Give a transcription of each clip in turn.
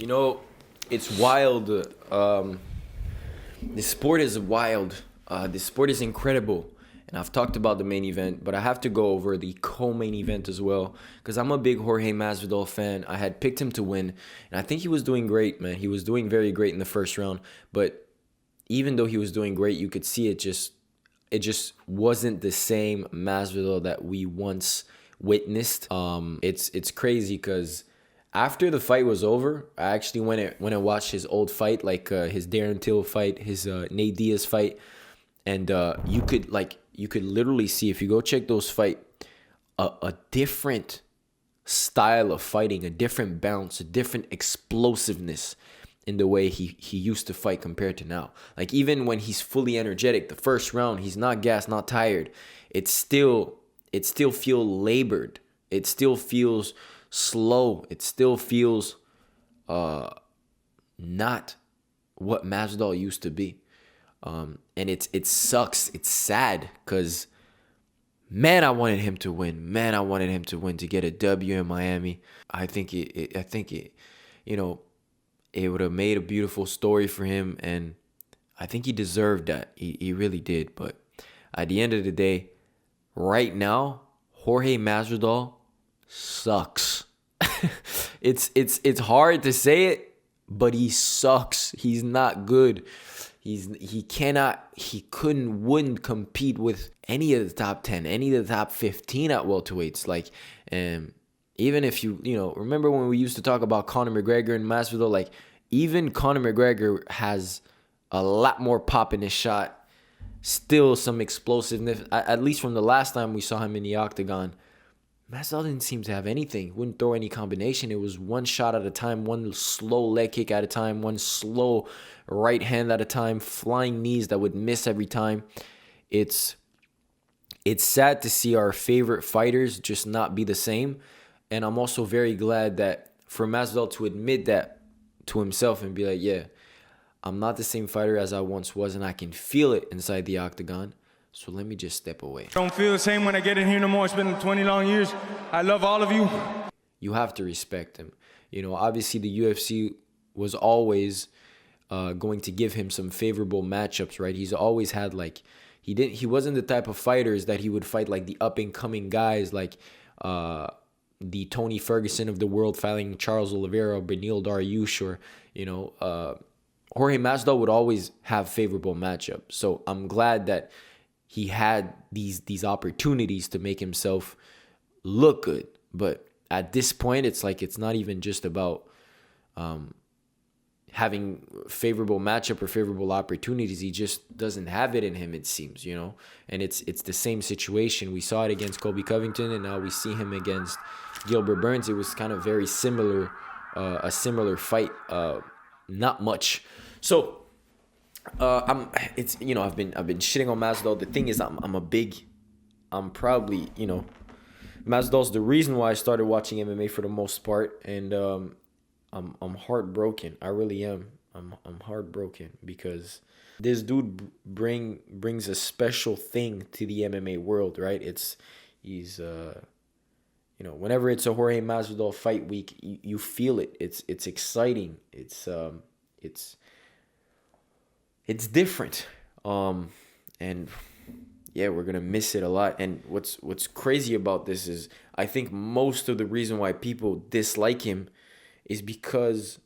You know, it's wild. This sport is wild. This sport is incredible. And I've talked about the main event, but I have to go over the co-main event as well because I'm a big Jorge Masvidal fan. I had picked him to win, and I think he was doing great, man. He was doing very great in the first round, but even though he was doing great, you could see it just wasn't the same Masvidal that we once witnessed. It's crazy because after the fight was over, I actually went and watched his old fight, like his Darren Till fight, his Nate Diaz fight, and you could literally see, if you go check those fight, a different style of fighting, a different bounce, a different explosiveness in the way he used to fight compared to now. Like, even when he's fully energetic, the first round, he's not gassed, not tired. It still feels labored. It still feels slow. It still feels not what Masvidal used to be. And it sucks. It's sad because, man, I wanted him to win. Man, I wanted him to win, to get a W in Miami. I think it it would have made a beautiful story for him, and I think he deserved that. He really did. But at the end of the day, right now, Jorge Masvidal sucks. It's hard to say it, but he sucks. He's not good. He wouldn't compete with any of the top 10, any of the top 15 at welterweights. Like, even if you remember when we used to talk about Conor McGregor and Masvidal, like, even Conor McGregor has a lot more pop in his shot, still some explosiveness, at least from the last time we saw him in the octagon. Masvidal didn't seem to have anything. Wouldn't throw any combination. It was one shot at a time, one slow leg kick at a time, one slow right hand at a time, flying knees that would miss every time. It's sad to see our favorite fighters just not be the same. And I'm also very glad that for Masvidal to admit that to himself and be like, yeah, I'm not the same fighter as I once was, and I can feel it inside the octagon. So let me just step away. Don't feel the same when I get in here no more. It's been 20 long years. I love all of you. You have to respect him. Obviously the UFC was always going to give him some favorable matchups, right? He's always had, like, he wasn't the type of fighters that he would fight like the up and coming guys, like the Tony Ferguson of the world fighting Charles Oliveira or Beneil Dariush, or Jorge Masvidal would always have favorable matchups. So I'm glad that he had these opportunities to make himself look good. But at this point, it's like, it's not even just about having favorable matchup or favorable opportunities. He just doesn't have it in him, it seems, And it's the same situation. We saw it against Colby Covington, and now we see him against Gilbert Burns. It was kind of very similar, a similar fight. Not much. So I've been shitting on Masvidal. The thing is, I'm probably, Masvidal's the reason why I started watching MMA for the most part, and I'm heartbroken. I really am. I'm heartbroken because this dude brings a special thing to the MMA world, right? He's whenever it's a Jorge Masvidal fight week, you feel it. It's exciting. It's different. And yeah, we're gonna miss it a lot. And what's crazy about this is, I think most of the reason why people dislike him is because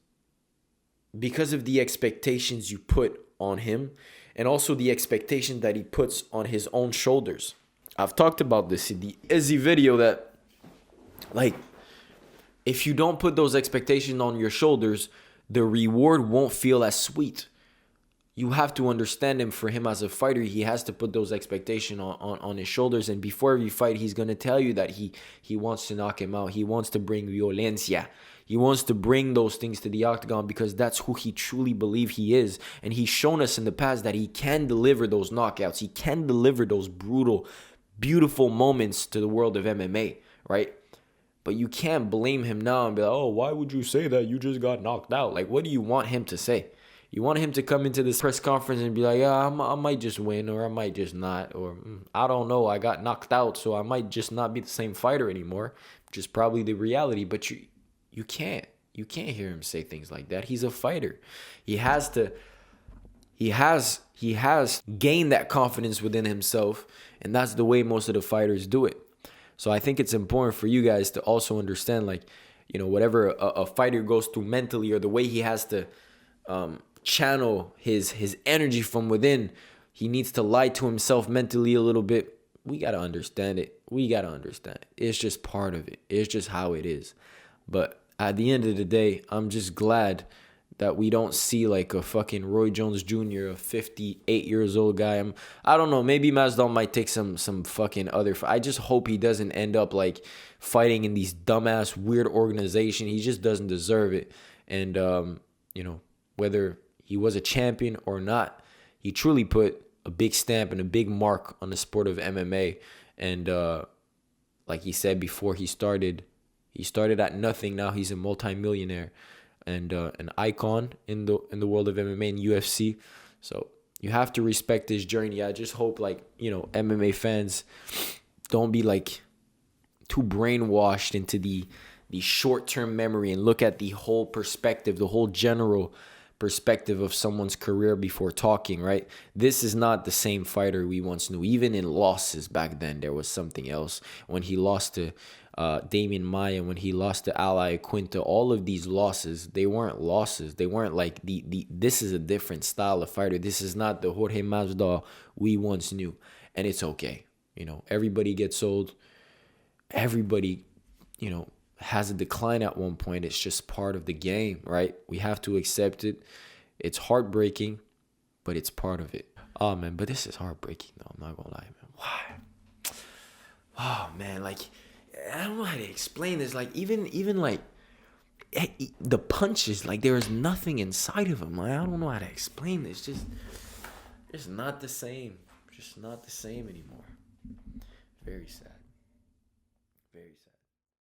of the expectations you put on him, and also the expectation that he puts on his own shoulders. I've talked about this in the Izzy video, that, like, if you don't put those expectations on your shoulders, the reward won't feel as sweet. You have to understand him. For him as a fighter, he has to put those expectations on his shoulders. And before every fight, he's going to tell you that he wants to knock him out. He wants to bring violencia. He wants to bring those things to the octagon because that's who he truly believes he is. And he's shown us in the past that he can deliver those knockouts. He can deliver those brutal, beautiful moments to the world of MMA, right? But you can't blame him now and be like, oh, why would you say that? You just got knocked out. Like, what do you want him to say? You want him to come into this press conference and be like, yeah, I might just win, or I might just not, or I don't know, I got knocked out, so I might just not be the same fighter anymore, which is probably the reality. But you can't. You can't hear him say things like that. He's a fighter. He has to he has gained that confidence within himself, and that's the way most of the fighters do it. So I think it's important for you guys to also understand, like, whatever a fighter goes through mentally, or the way he has to channel his energy from within. He needs to lie to himself mentally a little bit. We got to understand it. It's just part of it. It's just how it is. But at the end of the day, I'm just glad that we don't see like a fucking Roy Jones Jr., a 58 years old guy. I don't know. Maybe Masvidal might take some fucking other. I just hope he doesn't end up like fighting in these dumbass weird organization. He just doesn't deserve it. And whether he was a champion or not, he truly put a big stamp and a big mark on the sport of MMA. And like he said before, he started at nothing. Now he's a multimillionaire and an icon in the world of MMA and UFC. So you have to respect his journey. I just hope, like, MMA fans don't be like too brainwashed into the short-term memory and look at the whole perspective, the whole general perspective of someone's career before talking, right? This is not the same fighter we once knew. Even in losses back then, there was something else. When he lost to Damian Maia, when he lost to Ally Quinta, all of these losses, they weren't losses. They weren't like this is a different style of fighter. This is not the Jorge Masvidal we once knew. And it's okay. Everybody gets old. Everybody, has a decline at one point. It's just part of the game, right? We have to accept it. It's heartbreaking, but it's part of it. Oh, man, but this is heartbreaking, though. I'm not gonna lie, man. Why? Oh, man, like, I don't know how to explain this. Like, even like, the punches, like, there is nothing inside of him. Like, I don't know how to explain this. Just not the same. Just not the same anymore. Very sad. Very sad.